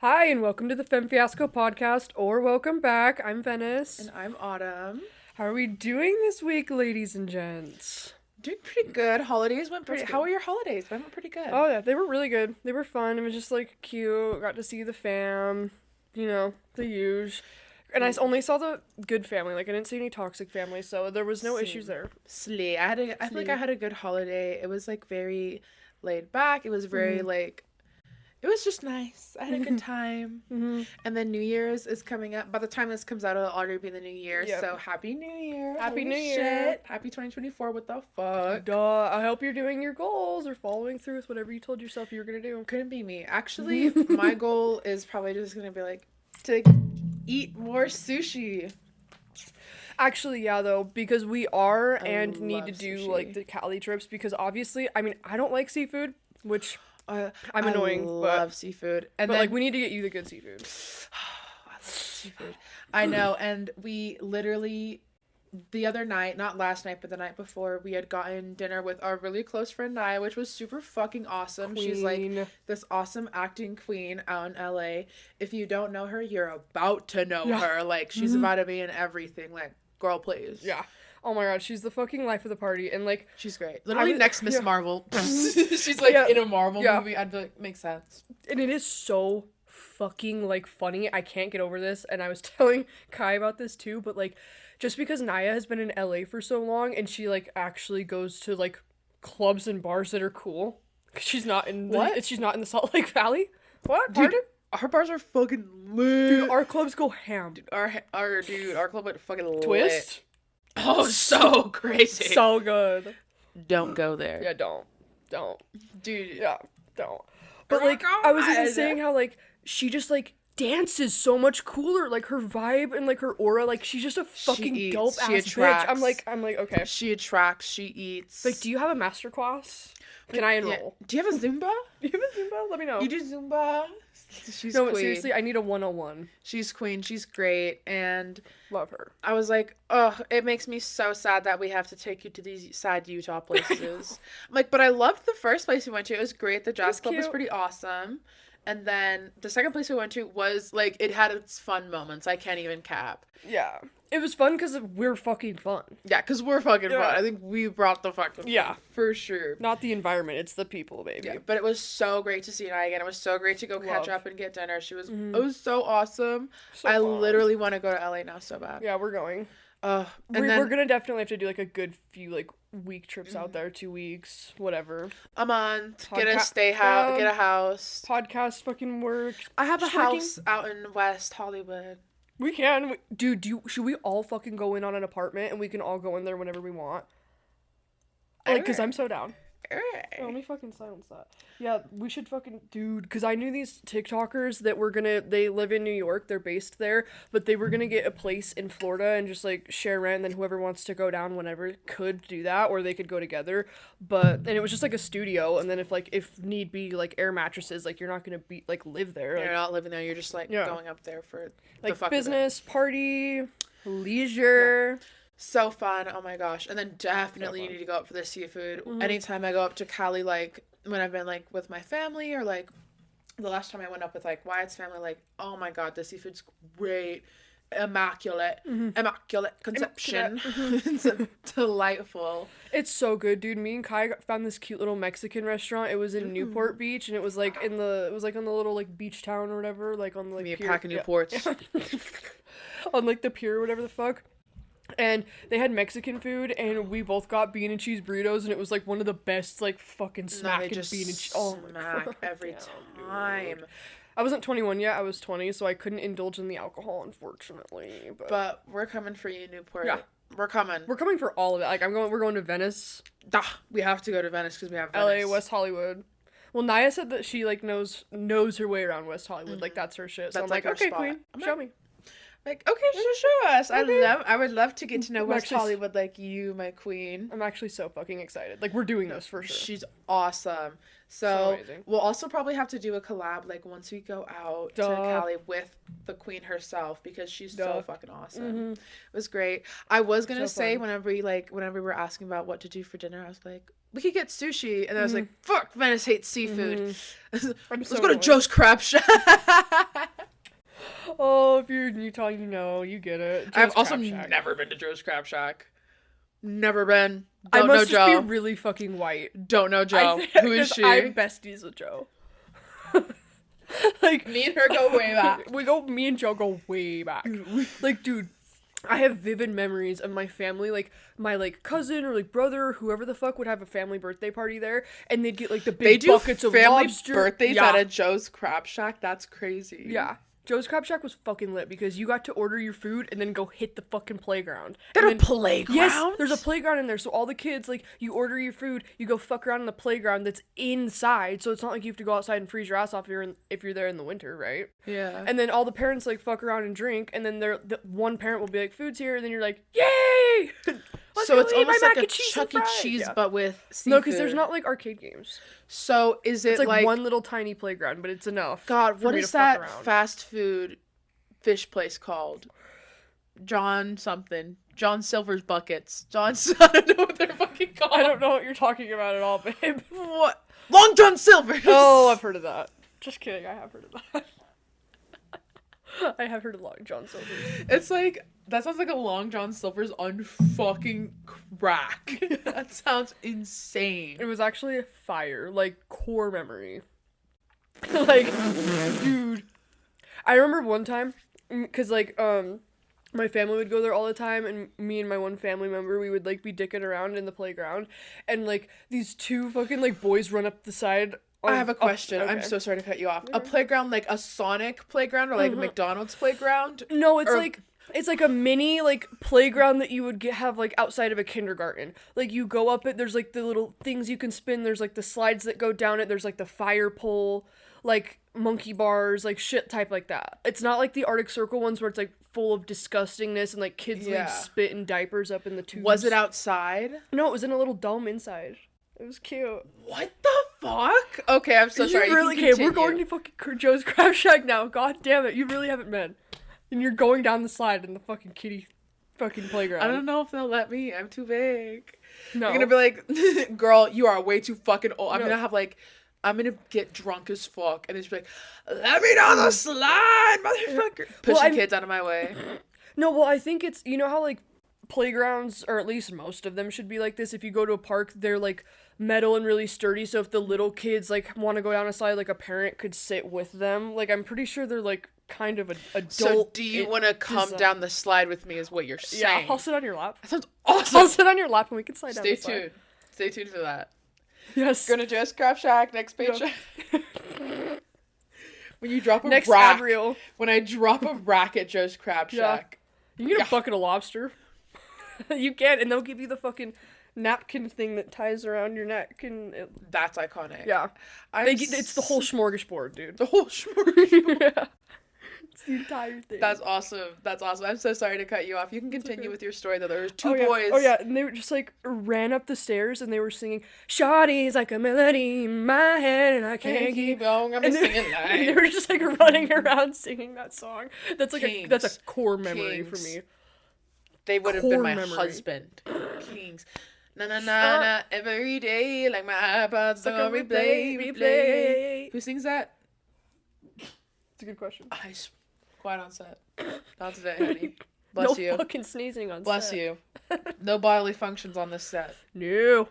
Hi, and welcome to the Femme Fiasco podcast, or welcome back. I'm Venice. And I'm Autumn. How are we doing this week, ladies and gents? Doing pretty good. Holidays went pretty... How were your holidays? Mine went pretty good. Oh, yeah, they were really good. They were fun. It was just, cute. Got to see the fam. The huge. And I only saw the good family. I didn't see any toxic family, so there was no issues there. Slay. I feel like I had a good holiday. It was, very laid back. It was very, it was just nice. I had a good time. Mm-hmm. And then New Year's is coming up. By the time this comes out, it'll already be the New Year. Yep. So Happy New Year. Happy New Shit. Year. Happy 2024. What the fuck? Duh. I hope you're doing your goals or following through with whatever you told yourself you were going to do. Couldn't be me. Actually, my goal is probably just going to be, to eat more sushi. Actually, yeah, though, because we are I and need to love do, sushi. the Cali trips, because obviously, I don't like seafood, which... I'm annoying, I love seafood. And then, we need to get you the good seafood. I love seafood. I know, and we literally, the other night, not last night, but the night before, we had gotten dinner with our really close friend Naya, which was super fucking awesome. Queen. She's this awesome acting queen out in LA. If you don't know her, you're about to know her. She's about to be in everything. Girl, please. Yeah. Oh my god, she's the fucking life of the party, and she's great. Literally next Miss Marvel. She's in a Marvel movie. I'd be makes sense. And it is so fucking funny. I can't get over this, and I was telling Kai about this too, but just because Naya has been in LA for so long and she actually goes to clubs and bars that are cool. She's not in she's not in the Salt Lake Valley. What? Dude, our bars are fucking lit. Dude, our clubs go ham. Dude, our club went fucking lit. Twist? Oh, so crazy. So good. Don't go there. Yeah, don't. Dude. Yeah, don't. But, Oh my God. I was even saying how, she just, dances so much cooler. Her vibe and, her aura. She's just a fucking dope-ass bitch. I'm like, okay. She attracts. She eats. Do you have a master class? Can I enroll? Yeah. Do you have a Zumba? Do you have a Zumba? Let me know. You do Zumba? She's no, queen. seriously, I need a 101. She's queen. She's great. And love her. I was like, ugh, it makes me so sad that we have to take you to these sad Utah places. I'm but I loved the first place we went to. It was great. The jazz club was pretty awesome. And then the second place we went to was, it had its fun moments. I can't even cap. Yeah. It was fun because we're fucking fun. Yeah, because we're fucking fun. I think we brought the fucking fun. For sure. Not the environment, it's the people, baby. Yeah, but it was so great to see Naya again. It was so great to go catch up and get dinner. She was, it was so awesome. So I fun. Literally want to go to LA now so bad. Yeah, we're going. And we're gonna definitely have to do a good few week trips out there, 2 weeks, whatever. A month, get a house. Podcast fucking work. I have a house out in West Hollywood. We can. Dude, should we all fucking go in on an apartment and we can all go in there whenever we want? Because I'm so down. Oh, let me fucking silence that. Yeah, we should fucking... Dude, because I knew these TikTokers that they live in New York, they're based there, but they were gonna get a place in Florida and just, share rent, and then whoever wants to go down whenever could do that, or they could go together, and it was just, a studio, and then if need be, air mattresses, you're not gonna be, live there. You're not living there, you're just, going up there for the fuck business, party, leisure... Yeah. So fun. Oh my gosh. And then definitely you need to go up for the seafood. Anytime I go up to Cali, when I've been with my family, or the last time I went up with Wyatt's family, oh my god, the seafood's great. Immaculate conception. It's delightful. It's so good, dude. Me and Kai found this cute little Mexican restaurant. It was in Newport Beach, and it was on the little beach town or whatever, on the pier. Packing Newports. On the pier or whatever the fuck. And they had Mexican food, and we both got bean and cheese burritos, and it was one of the best fucking smacking bean and cheese. Oh my god, every time. I wasn't 21 yet. I was 20, so I couldn't indulge in the alcohol, unfortunately. But we're coming for you, Newport. Yeah, we're coming. We're coming for all of it. We're going to Venice. We have to go to Venice because we have Venice. LA, West Hollywood. Well, Naya said that she knows her way around West Hollywood. That's her shit. So that's I'm okay, spot. queen, show me. Okay, show us. Okay. I would love to get to know West Hollywood like you, my queen. I'm actually so fucking excited. We're doing this for sure. She's awesome. So we'll also probably have to do a collab once we go out to Cali with the queen herself, because she's so fucking awesome. It was great. I was gonna say whenever we were asking about what to do for dinner, I was like, we could get sushi, and I was like, fuck, Venice hates seafood. Let's go to Joe's Crab Shack. you're in Utah, you know, you get it. Joe's I've also Crab Shack. never been to Joe's Crab Shack. Never been. I Don't know must just Joe. be really fucking white. Don't know Joe. Who is she? I'm besties with Joe. Like, me and her go way back. Me and Joe go way back. Like, dude, I have vivid memories of my family, like, my, like, cousin or, like, brother or whoever the fuck would have a family birthday party there, and they'd get, like, the big buckets of lobster. Birthdays at a Joe's Crab Shack? That's crazy. Yeah. Joe's Crab Shack was fucking lit because you got to order your food and then go hit the fucking playground. There are playgrounds? Yes, there's a playground in there. So all the kids, like, you order your food, you go fuck around in the playground that's inside. So it's not like you have to go outside and freeze your ass off if you're there in the winter, right? Yeah. And then all the parents, like, fuck around and drink. And then the one parent will be like, food's here. And then you're like, yay! So it's almost like a Chuck E. Cheese, but with seafood. No, because there's not, like, arcade games. So is it it's like one little tiny playground, but it's enough. God, what is that fast food fish place called? John something. John Silver's Buckets. I don't know what they're fucking called. I don't know what you're talking about at all, babe. What? Long John Silver's. Oh, I've heard of that. Just kidding, I have heard of that. I have heard of Long John Silver's. It's like, that sounds like a Long John Silver's on fucking crack. That sounds insane. It was actually a fire, like, core memory. Like, dude. I remember one time, because, like, my family would go there all the time, and me and my one family member, we would, like, be dicking around in the playground, and, like, these two fucking, like, boys run up the side. I have a question. Okay. I'm so sorry to cut you off. A playground, like a Sonic playground or like a McDonald's playground? No, it's like a mini, like, playground that you would have, like, outside of a kindergarten. Like, you go up it, there's, like, the little things you can spin, there's, like, the slides that go down it, there's, like, the fire pole, like, monkey bars, like, shit type like that. It's not like the Arctic Circle ones where it's, like, full of disgustingness and, like, kids, like, spit in diapers up in the tubes. Was it outside? No, it was in a little dome inside. It was cute. What the fuck? Okay, I'm so sorry. You really can't. We're going to fucking Joe's Crab Shack now. God damn it. You really haven't been. And you're going down the slide in the fucking kiddie fucking playground. I don't know if they'll let me. I'm too big. No. You're gonna be like, girl, you are way too fucking old. I'm gonna get drunk as fuck and just be like, let me down the slide, motherfucker. Pushing kids out of my way. No, well, I think it's, you know how, like, playgrounds, or at least most of them should be like this. If you go to a park, they're, like, metal and really sturdy, so if the little kids, like, want to go down a slide, like, a parent could sit with them. Like, I'm pretty sure they're, like, kind of adult. So do you want to come down the slide with me is what you're saying? Yeah, I'll sit on your lap. That sounds awesome. I'll sit on your lap and we can slide down the slide. Stay tuned. Stay tuned for that. Yes. Go to Joe's Crab Shack, next page. Yeah. When you drop a next rack. ad reel. When I drop a rack at Joe's Crab Shack. You can get a bucket of lobster. You can, and they'll give you the fucking napkin thing that ties around your neck, and that's iconic. Yeah, it's the whole smorgasbord, dude. The whole smorgasbord. Yeah. It's the entire thing. That's awesome. That's awesome. I'm so sorry to cut you off. You can continue with your story though. There was two boys. Oh yeah, and they were just like ran up the stairs and they were singing "Shawty's like a melody in my head and I can't keep on." I'm singing that. And they were just like running around singing that song. That's like that's a core memory for me. They would have been my husband. Kings. Na na na na every day like my iPod's on replay. Who sings that? It's a good question. Quiet on set. Not today, honey. Bless you. No fucking sneezing on set. Bless you. No bodily functions on this set. No.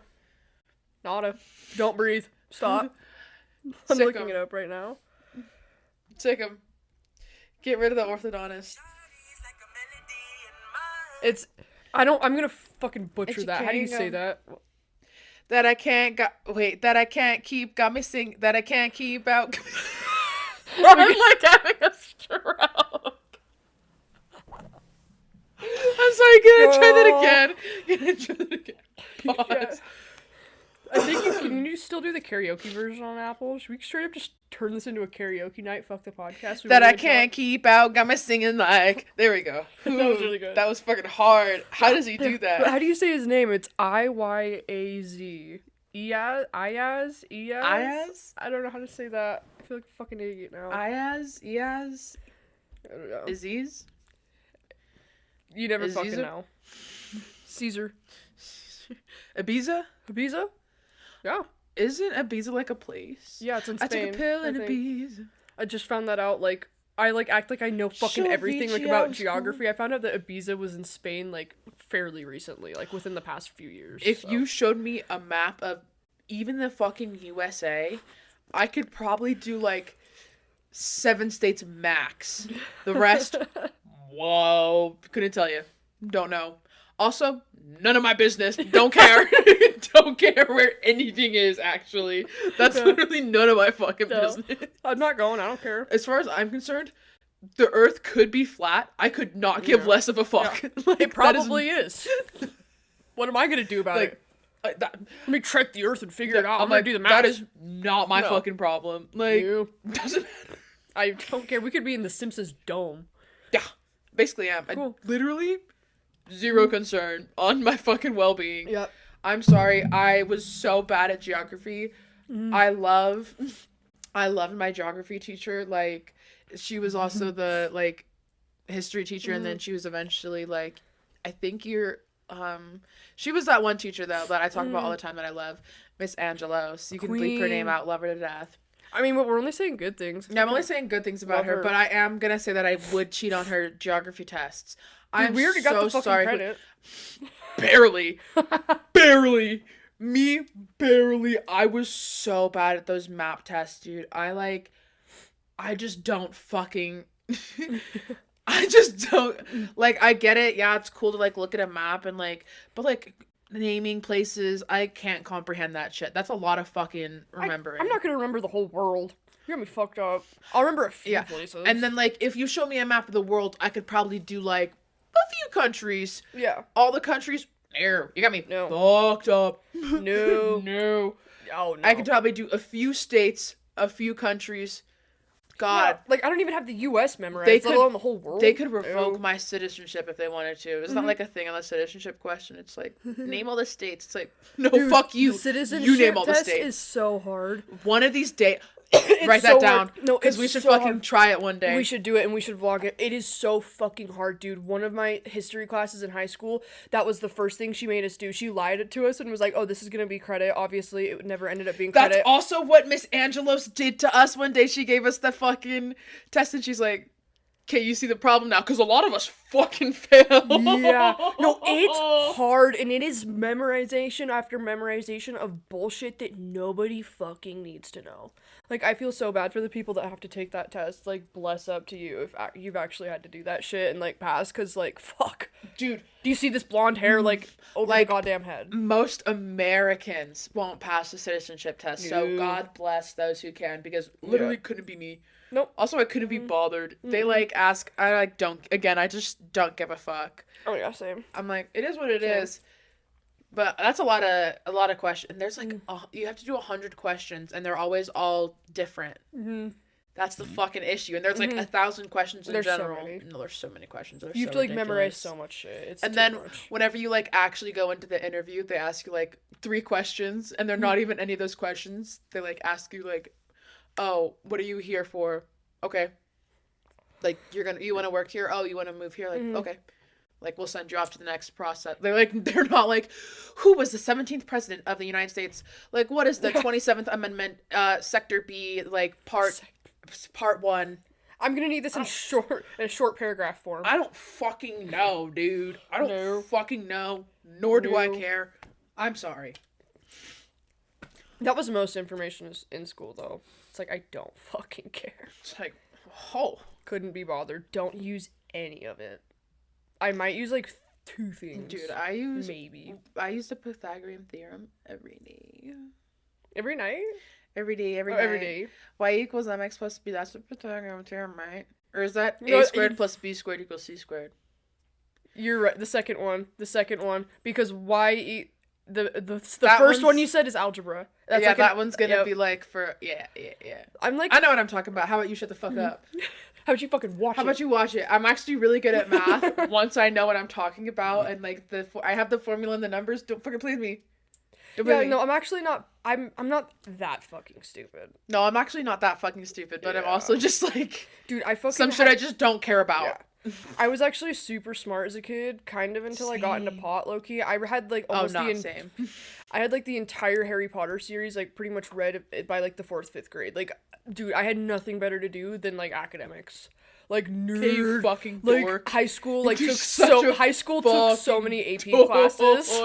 Nada. Don't breathe. Stop. I'm looking it up right now. Sick 'em. Get rid of the orthodontist. I'm gonna fucking butcher that. How do you say that? That I can't keep out. I'm like having a stroke. I'm sorry, can I try that again? Pause. Yeah. I think can you still do the karaoke version on Apple? Should we straight up just turn this into a karaoke night? Fuck the podcast. That I can't keep out, got me singing like. There we go. That was really good. That was fucking hard. How does he do that? How do you say his name? It's Iyaz. Iyaz? I don't know how to say that. I feel like a fucking idiot now. Iyaz? I don't know. Aziz? You never fucking know. Caesar. Ibiza? Yeah. Isn't Ibiza like a place? Yeah, it's in Spain. I took a pill in Ibiza. I just found that out, like, I like act like I know fucking everything like about geography. I found out that Ibiza was in Spain like fairly recently, like within the past few years. If you showed me a map of even the fucking USA, I could probably do like 7 states max. The rest, whoa, couldn't tell you. Don't know. Also, none of my business. Don't care. Don't care where anything is, actually. That's literally none of my fucking business. I'm not going. I don't care. As far as I'm concerned, the earth could be flat. I could not give less of a fuck. Yeah. Like, it probably is. What am I going to do about it? Let me check the earth and figure it out. I'm like, going to do the math. That is not my fucking problem. Like, doesn't matter. I don't care. We could be in the Simpsons dome. Yeah. Basically am. Cool. I literally... zero concern on my fucking well-being. Yep. I'm sorry. I was so bad at geography. I loved my geography teacher. Like, she was also the, like, history teacher, and then she was eventually, like, I think she was that one teacher, though, that I talk about all the time that I love. Miss Angelos. You can bleep her name out. Love her to death. I mean, but we're only saying good things. Yeah, I'm only saying good things about her, but I am gonna say that I would cheat on her geography tests. Dude, we already got the fucking credit. Barely. Barely. I was so bad at those map tests, dude. I just don't fucking... I just don't... Like, I get it. Yeah, it's cool to, like, look at a map and, like... But, like, naming places, I can't comprehend that shit. That's a lot of fucking remembering. I'm not gonna remember the whole world. You're gonna be fucked up. I'll remember a few places. And then, like, if you show me a map of the world, I could probably do, like... a few countries. Yeah. All the countries. No. You got me fucked up. No. No. Oh, no. I could probably do a few states, a few countries. God. Yeah, like, I don't even have the U.S. memorized, let alone the whole world. They could revoke my citizenship if they wanted to. It's not like a thing on the citizenship question. It's like, name all the states. It's like, no, dude, fuck you. The citizenship you name all the test states. Is so hard. One of these days... Write that down. No, because we should fucking try it one day. We should do it and we should vlog it. It is so fucking hard, dude. One of my history classes in high school, that was the first thing she made us do. She lied to us and was like, oh, this is gonna be credit. Obviously, it never ended up being credit. That's also what Miss Angelos did to us one day. She gave us the fucking test and she's like, okay, you see the problem now? Because a lot of us fucking fail. Yeah. No, it's hard, and it is memorization after memorization of bullshit that nobody fucking needs to know. Like, I feel so bad for the people that have to take that test. Like, bless up to you if you've actually had to do that shit and, like, pass, because, like, fuck. Dude. Do you see this blonde hair, like, over the goddamn head? Most Americans won't pass the citizenship test, so God bless those who can, because literally couldn't be me. Nope. Also, I couldn't be bothered. They, like, ask, I, like, don't, again, I just don't give a fuck. Oh, yeah, same. I'm like, it is what it is. But that's a lot of questions. There's, like, you have to do 100 questions, and they're always all different. Mm-hmm. That's the fucking issue. And there's, like, 1,000 questions in general. No, there's so many questions. You have to, like, memorize so much shit. It's and then, whenever you, like, actually go into the interview, they ask you, like, 3 questions, and they're not even any of those questions. They, like, ask you, like, oh, what are you here for? Okay. Like, you want to work here? Oh, you want to move here? Like, okay. Like, we'll send you off to the next process. They're not like, who was the 17th president of the United States? Like, what is the 27th Amendment, Sector B, like, part 1? I'm gonna need this in a short paragraph form. I don't fucking know, dude. I don't fucking know. Nor do I care. I'm sorry. That was most information in school, though. It's like, I don't fucking care. It's like, couldn't be bothered. Don't use any of it. I might use, like, 2 things. Dude, I use the Pythagorean theorem every day. Every night? Every day, every day. Every day. Y equals mx plus b. That's the Pythagorean theorem, right? Or is that a squared plus b squared equals c squared? You're right. The second one. Because the first one you said is algebra. That's like that one's gonna be like for I'm like, I know what I'm talking about. How about you shut the fuck up? How about you fucking watch it? How about you watch it? I'm actually really good at math once I know what I'm talking about and like I have the formula and the numbers. Don't fucking play with me. No, I'm actually not. I'm not that fucking stupid. No, I'm actually not that fucking stupid, but I'm also just like, dude, some shit I just don't care about. Yeah. I was actually super smart as a kid, kind of until I got into pot, low-key. I had, like, almost same. I had, like, the entire Harry Potter series, like, pretty much read it by, like, the 4th, 5th grade. Like, dude, I had nothing better to do than, like, academics. like nerd, you fucking like dork. high school, like You're took so such a high school took so many AP classes.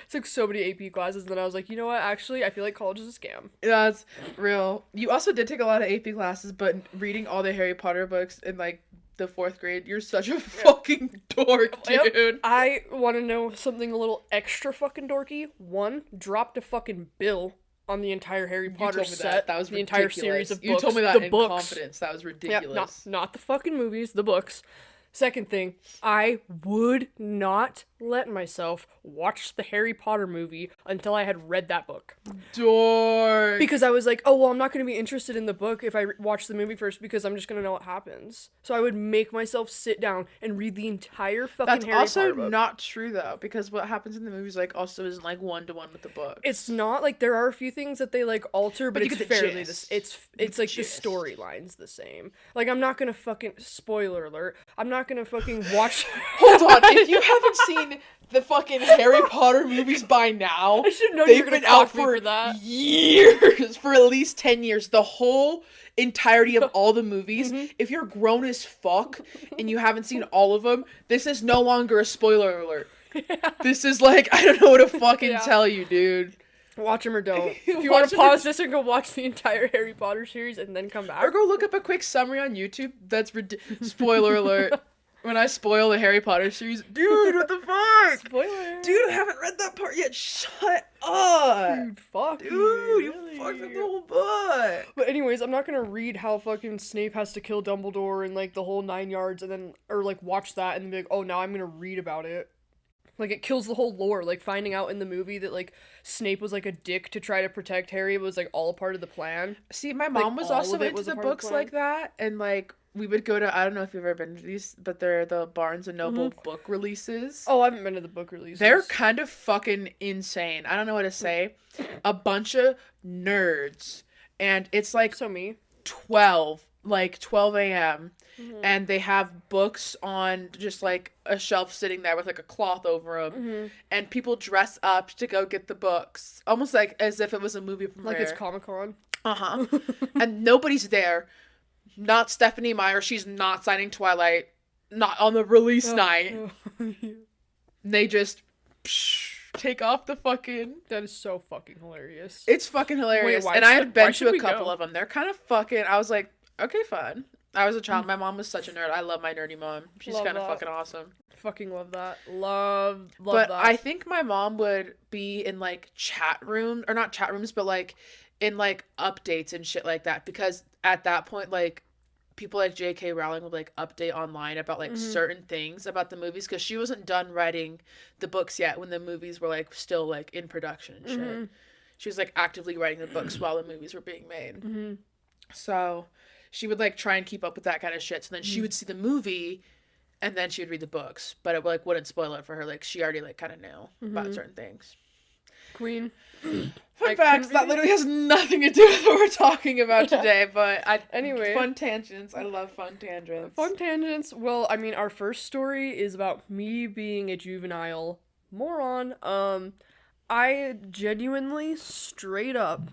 Took so many AP classes, and then I was like, you know what? Actually, I feel like college is a scam. That's real. You also did take a lot of AP classes, but reading all the Harry Potter books in like the 4th grade, you're such a fucking dork, dude. Yep. I want to know something a little extra fucking dorky. One, dropped a fucking bill on the entire Harry Potter set. That was the ridiculous. Entire series of books. You told me that the in books. confidence. That was ridiculous. Yep, not the fucking movies, the books. Second thing, I would not let myself watch the Harry Potter movie until I had read that book. Dork. Because I was like, oh, well, I'm not going to be interested in the book if I watch the movie first because I'm just going to know what happens. So I would make myself sit down and read the entire fucking Harry Potter book. That's also not true, though, because what happens in the movies, like, also isn't, like, 1-to-1 with the book. It's not, like, there are a few things that they, like, alter, but it's fairly, it's like, the storyline's the same. Like, I'm not going to fucking, spoiler alert, I'm not going to fucking watch. Hold on, if you haven't seen the fucking Harry Potter movies by now, I should know they've you're gonna been out for that. years, for at least 10 years. The whole entirety of all the movies. If you're grown as fuck and you haven't seen all of them, this is no longer a spoiler alert. Yeah. This is like, I don't know what to fucking tell you, dude. Watch them or don't. If you want to pause this and go watch the entire Harry Potter series and then come back. Or go look up a quick summary on YouTube. That's spoiler alert. When I spoil the Harry Potter series, dude, what the fuck? Spoiler. Dude, I haven't read that part yet. Shut up. Dude, fuck Dude, you fucked up the whole book. But anyways, I'm not gonna read how fucking Snape has to kill Dumbledore and like the whole 9 yards and then, or like watch that and then be like, oh, now I'm gonna read about it. Like, it kills the whole lore. Like, finding out in the movie that, like, Snape was, like, a dick to try to protect Harry was, like, all a part of the plan. See, my mom was also into the books like that, and, like, we would go to, I don't know if you've ever been to these, but they're the Barnes & Noble book releases. Oh, I haven't been to the book releases. They're kind of fucking insane. I don't know what to say. A bunch of nerds. And it's, like... So me. 12 a.m. And they have books on just like a shelf sitting there with like a cloth over them, and people dress up to go get the books, almost like as if it was a movie premiere. Like it's Comic-Con. And nobody's there. Not Stephanie Meyer. She's not signing Twilight. Not on the release night. They just take off the fucking... That is so fucking hilarious. It's fucking hilarious. Wait, and I had been to a couple of them. They're kind of fucking... I was like, okay, fun. I was a child. My mom was such a nerd. I love my nerdy mom. She's kind of fucking awesome. Fucking love that. Love but that. I think my mom would be in, like, chat room... Or not chat rooms, but, like, in, like, updates and shit like that. Because at that point, like, people like J.K. Rowling would, like, update online about, like, certain things about the movies. Because she wasn't done writing the books yet when the movies were, like, still, like, in production and shit. She was, like, actively writing the books while the movies were being made. So... she would, like, try and keep up with that kind of shit. So then she would see the movie, and then she would read the books. But it, like, wouldn't spoil it for her. Like, she already, like, kind of knew about certain things. Queen. Fun facts. That literally has nothing to do with what we're talking about today. But anyway. Fun tangents. I love fun tangents. Fun tangents. Well, I mean, our first story is about me being a juvenile moron. I genuinely, straight up...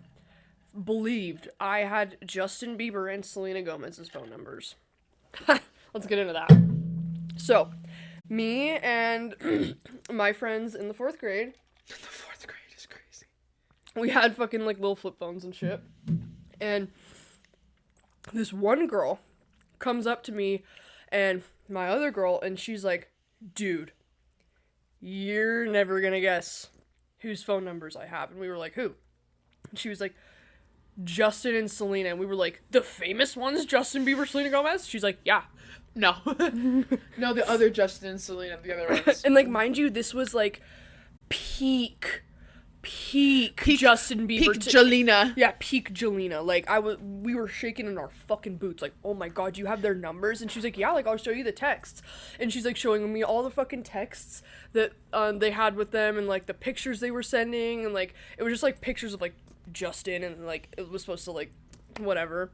believed I had Justin Bieber and Selena Gomez's phone numbers. Let's get into that. So, me and my friends in the 4th grade. The 4th grade is crazy. We had fucking, like, little flip phones and shit. And this one girl comes up to me and my other girl, and she's like, dude, you're never gonna guess whose phone numbers I have. And we were like, who? And she was like, Justin and Selena. And we were like, the famous ones, Justin Bieber, Selena Gomez? She's like, yeah. No. No, the other Justin and Selena, the other ones. And, like, mind you, this was, like, peak Justin Bieber. Peak Jelena. Yeah, peak Jelena. Like, we were shaking in our fucking boots. Like, oh my god, you have their numbers? And she's like, yeah, like, I'll show you the texts. And she's, like, showing me all the fucking texts that they had with them and, like, the pictures they were sending. And, like, it was just, like, pictures of, like, Justin, and like it was supposed to like whatever.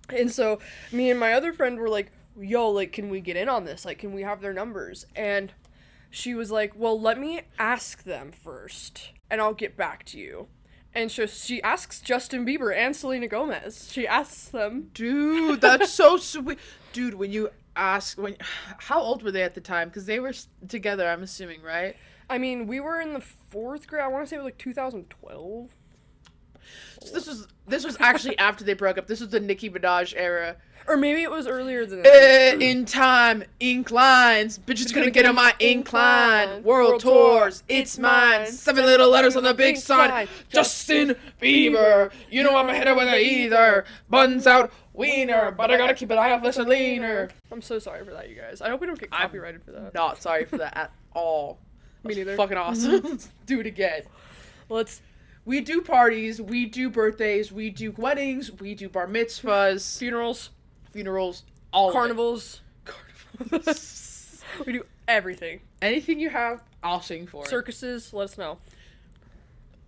And so me and my other friend were like, yo, like, can we get in on this? Like, can we have their numbers? And she was like, well, let me ask them first and I'll get back to you. And she asks Justin Bieber and Selena Gomez. She asks them. Dude, that's so sweet. Dude, how old were they at the time? Because they were together, I'm assuming, right? I mean, we were in the 4th grade. I want to say it was like 2012. So this was actually after they broke up. This was the Nicki Minaj era. Or maybe it was earlier than that. In time, inclines. Bitches gonna get on my incline. World tours, it's mine. 7 little letters on the big sign. Justin Bieber. You know I'm a hitter with a either. Buns out, wiener. But I gotta keep an eye off lesser leaner. I'm so sorry for that, you guys. I hope we don't get copyrighted for that. Not sorry for that at all. Me neither. Fucking awesome. Let's do it again. We do parties, we do birthdays, we do weddings, we do bar mitzvahs. Funerals, all Carnivals. We do everything. Anything you have, I'll sing for it. Circuses, let us know.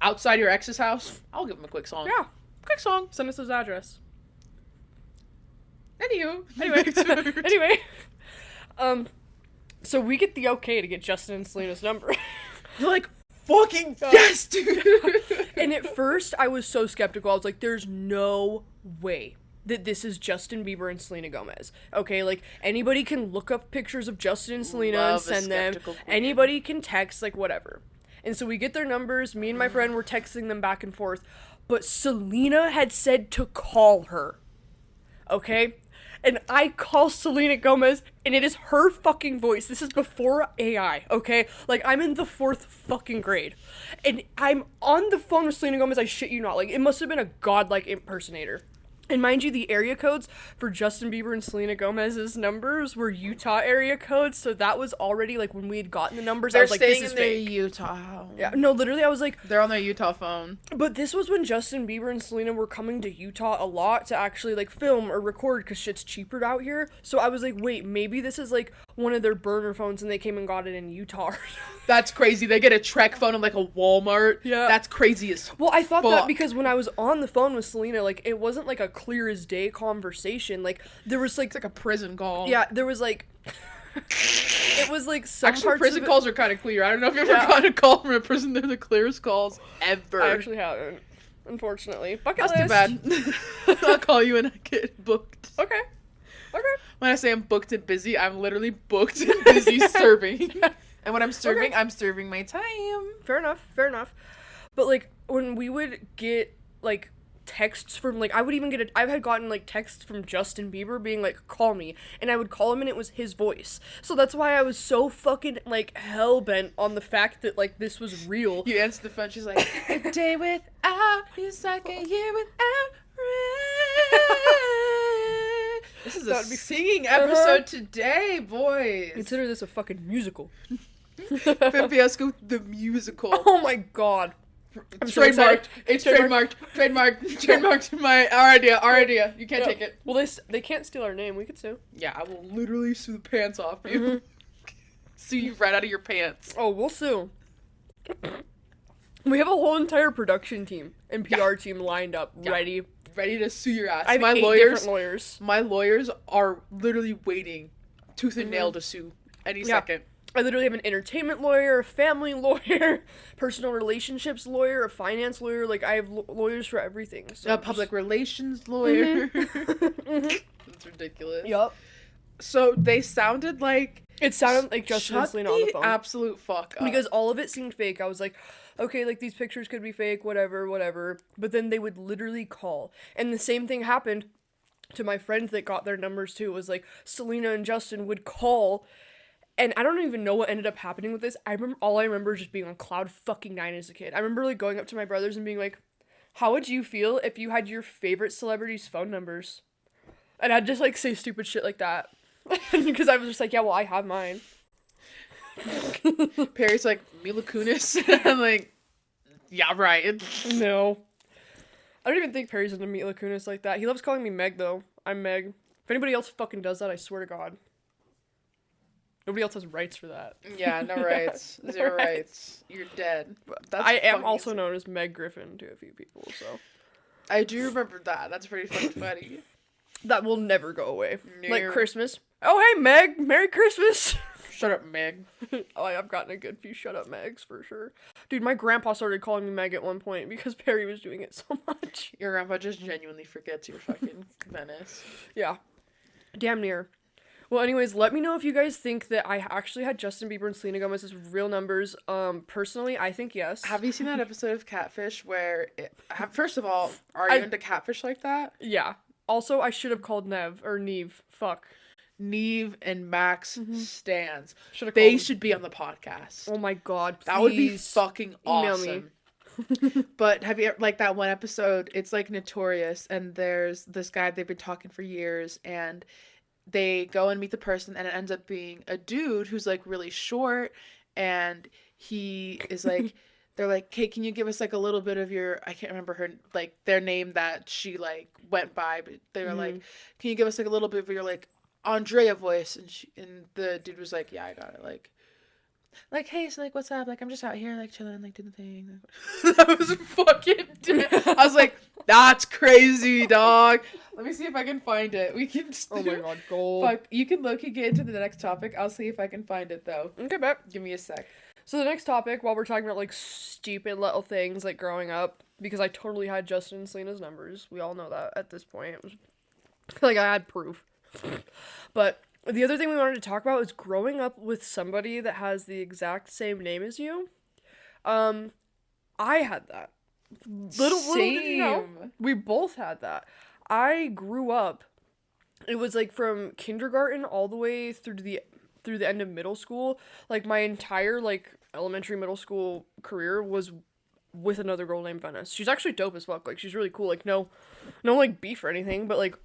Outside your ex's house, I'll give him a quick song. Yeah. Quick song. Send us his address. Anyway. So we get the okay to get Justin and Selena's number. You're like, fucking yes, dude. And at first, I was so skeptical. I was like, there's no way that this is Justin Bieber and Selena Gomez. Okay, like, anybody can look up pictures of Justin and Selena and send them. Queen. Anybody can text, like, whatever. And so we get their numbers. Me and my friend were texting them back and forth. But Selena had said to call her. Okay? And I call Selena Gomez, and it is her fucking voice. This is before AI, okay? Like, I'm in the 4th fucking grade. And I'm on the phone with Selena Gomez, I shit you not. Like, it must have been a godlike impersonator. And mind you, the area codes for Justin Bieber and Selena Gomez's numbers were Utah area codes, so that was already, like, when we had gotten the numbers, I was like, this is fake. They're Utah. Yeah, no, literally, I was like... They're on their Utah phone. But this was when Justin Bieber and Selena were coming to Utah a lot to actually, like, film or record, because shit's cheaper out here. So I was like, wait, maybe this is, like, one of their burner phones, and they came and got it in Utah. That's crazy. They get a Trek phone in, like, a Walmart. Yeah. That's crazy as Well, I thought that because when I was on the phone with Selena, like, it wasn't, like, a clear as day conversation. Like, there was, like... It's like a prison call. Yeah, there was, like... it was, like, some actually, parts prison calls are kind of clear. I don't know if you've ever gotten a call from a prison. They're the clearest calls ever. I actually haven't, unfortunately. Bucket list. That's too bad. I'll call you when I get booked. Okay. When I say I'm booked and busy, I'm literally booked and busy serving. And when I'm serving, I'm serving my time. Fair enough. But, like, when we would get, like, texts from, like, I had gotten, like, texts from Justin Bieber being like, call me, and I would call him and it was his voice. So that's why I was so fucking, like, hell-bent on the fact that, like, this was real. You answer the phone, she's like, a day without you's like a year without rain. This is a singing episode today, boys. Consider this a fucking musical. Femme Fiasco, the musical. Oh my god. I'm trademarked. It's trademarked. Trademarked. Our idea. You can't take it. Well, they can't steal our name. We could sue. Yeah, I will literally sue the pants off you. Sue you right out of your pants. Oh, we'll sue. We have a whole entire production team and PR team lined up, ready to sue your ass. I have 8 different lawyers. My lawyers are literally waiting tooth and nail to sue any second. I literally have an entertainment lawyer, a family lawyer, personal relationships lawyer, a finance lawyer. Like, I have lawyers for everything. So a public relations lawyer. That's ridiculous. Yup. So they sounded like... It sounded like Justin and Selena on the phone. Absolute fuck up. Because all of it seemed fake. I was like, okay, like, these pictures could be fake, whatever. But then they would literally call. And the same thing happened to my friends that got their numbers, too. It was like, Selena and Justin would call... And I don't even know what ended up happening with this. All I remember is just being on cloud fucking 9 as a kid. I remember, like, going up to my brothers and being like, how would you feel if you had your favorite celebrities' phone numbers? And I'd just, like, say stupid shit like that. Because I was just like, yeah, well, I have mine. Perry's like, Mila Kunis. I'm like, yeah, right. No. I don't even think Perry's into Mila Kunis like that. He loves calling me Meg, though. I'm Meg. If anybody else fucking does that, I swear to God. Nobody else has rights for that. Yeah, no rights. Zero rights. You're dead. I am also known as Meg Griffin to a few people, so. I do remember that. That's pretty fucking funny. That will never go away. No. Like Christmas. Oh, hey, Meg! Merry Christmas! Shut up, Meg. Oh, I've gotten a good few shut up Megs for sure. Dude, my grandpa started calling me Meg at one point because Perry was doing it so much. Your grandpa just genuinely forgets you're fucking Venice. Yeah. Damn near. Well, anyways, let me know if you guys think that I actually had Justin Bieber and Selena Gomez's real numbers. Personally, I think yes. Have you seen that episode of Catfish where, first of all, are you into Catfish like that? Yeah. Also, I should have called Neve. Fuck. Neve and Max stands. They should be on the podcast. Oh my god, please. That would be fucking awesome. Email me. But have you ever, like that one episode, it's like Notorious, and there's this guy they've been talking for years, and they go and meet the person, and it ends up being a dude who's like really short, and he is like, they're like, hey, can you give us like a little bit of your, I can't remember her, like their name that she like went by, but they were like, can you give us like a little bit of your like Andrea voice? And the dude was like, yeah, I got it. Like, hey, so like, what's up? Like, I'm just out here like chilling, like doing the thing. That was fucking I was like, that's crazy, dog. Let me see if I can find it. We can Oh my god, gold. Fuck, you can look and get into the next topic. I'll see if I can find it though. Okay, bet. Give me a sec. So the next topic, while we're talking about like stupid little things like growing up, because I totally had Justin and Selena's numbers. We all know that at this point. It was like I had proof. But the other thing we wanted to talk about is growing up with somebody that has the exact same name as you. I had that. Little did you know, we both had that. I grew up, it was like from kindergarten all the way through the end of middle school. Like my entire like elementary middle school career was with another girl named Venice. She's actually dope as fuck. Like she's really cool. Like no like beef or anything, but like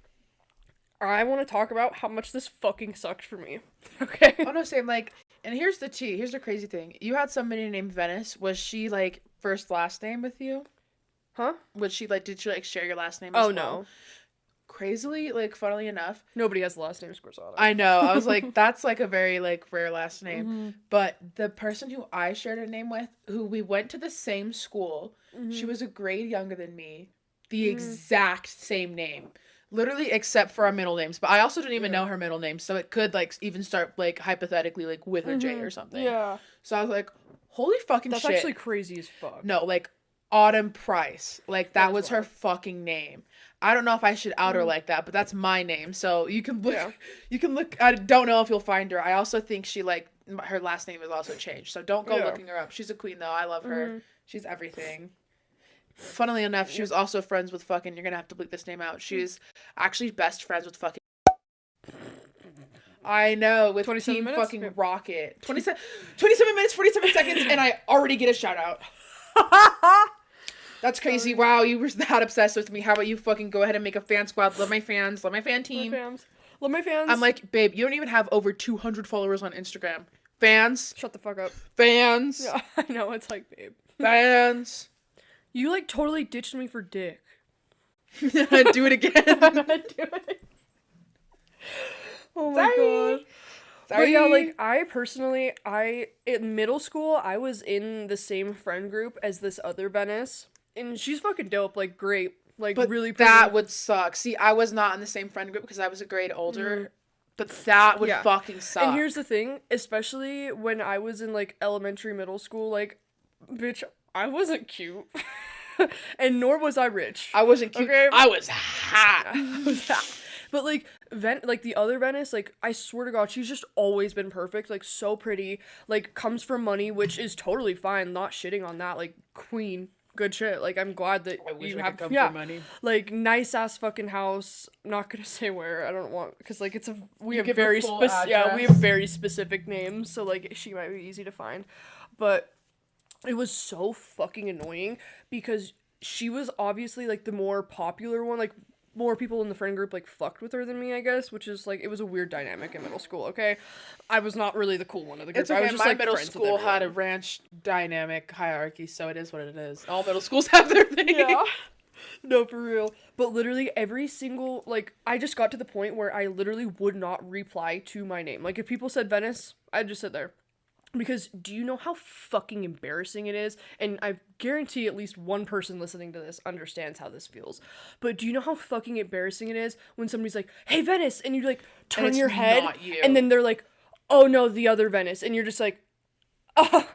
I want to talk about how much this fucking sucked for me. Okay. Oh no, same. Like, and here's the tea. Here's the crazy thing. You had somebody named Venice. Was she like first last name with you? Huh? Did she like share your last name? Oh well? no. Crazily, like funnily enough, nobody has the last name Scorsese. I know. I was like, that's like a very like rare last name. But the person who I shared a name with, who we went to the same school, she was a grade younger than me. The exact same name. Literally, except for our middle names. But I also didn't even know her middle name, so it could like even start like hypothetically like with a J or something. Yeah. So I was like, holy fucking That's shit. actually crazy as fuck. No, like Autumn Price. Like that was her fucking name. I don't know if I should out her like that, but that's my name. So you can look. Yeah. You can look. I don't know if you'll find her. I also think she like her last name is also changed. So don't go looking her up. She's a queen though. I love her. She's everything. Funnily enough, she was also friends with fucking, you're gonna have to bleep this name out. She's actually best friends with fucking, I know, with Team minutes? Fucking Rocket. 27 minutes, 47 seconds, and I already get a shout out. That's crazy. Wow, you were that obsessed with me. How about you fucking go ahead and make a fan squad? Love my fans. Love my fan team. Love my fans. I'm like, babe, you don't even have over 200 followers on Instagram. Fans. Shut the fuck up. Fans. Yeah, I know. It's like, babe. Fans. You, like, totally ditched me for dick. Do it again. Do it. Oh my god. Sorry. But yeah, like, I personally, in middle school, I was in the same friend group as this other Venice. And she's fucking dope, like, great. Like, but really pretty. That would suck. See, I was not in the same friend group because I was a grade older. But that would fucking suck. And here's the thing, especially when I was in, like, elementary, middle school, like, bitch, I wasn't cute. And nor was I rich. I wasn't cute. Okay? I was hot. But, like, the other Venice, like, I swear to God, she's just always been perfect. Like, so pretty. Like, comes from money, which is totally fine. Not shitting on that. Like, queen. Good shit. Like, I'm glad that you have come from money. Like, nice ass fucking house. I'm not gonna say where. I don't want, because like we have very specific names, so like she might be easy to find. But it was so fucking annoying because she was obviously like the more popular one. Like, more people in the friend group like fucked with her than me, I guess, which is like, it was a weird dynamic in middle school. Okay, I was not really the cool one of the group. It's okay. I was just my like middle school had a ranch dynamic hierarchy, so it is what it is. All middle schools have their thing. Yeah. No, for real. But literally every single, like, I just got to the point where I literally would not reply to my name. Like, if people said Venice, I'd just sit there. Because do you know how fucking embarrassing it is? And I guarantee at least one person listening to this understands how this feels. But do you know how fucking embarrassing it is when somebody's like, hey, Venice, and you like turn your head and then they're like, oh no, the other Venice. And you're just like, oh,